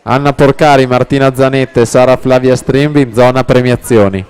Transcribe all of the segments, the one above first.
Anna Porcari, Martina Zanette, Sara Flavia Strimbi in zona premiazioni.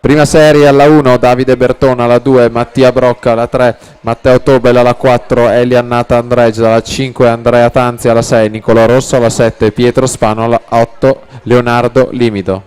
Prima serie alla 1 Davide Bertona, alla 2 Mattia Brocca, alla 3 Matteo Tobel, alla 4 Eliannata Andreggia, alla 5 Andrea Tanzi, alla 6 Nicola Rosso, alla 7 Pietro Spano, alla 8 Leonardo Limido.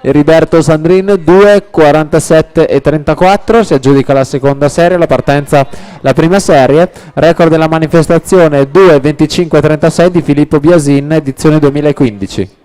Eriberto Sandrin 2:47 e 34, si aggiudica la seconda serie, la partenza la prima serie, record della manifestazione 2:25 e 36 di Filippo Biasin, edizione 2015.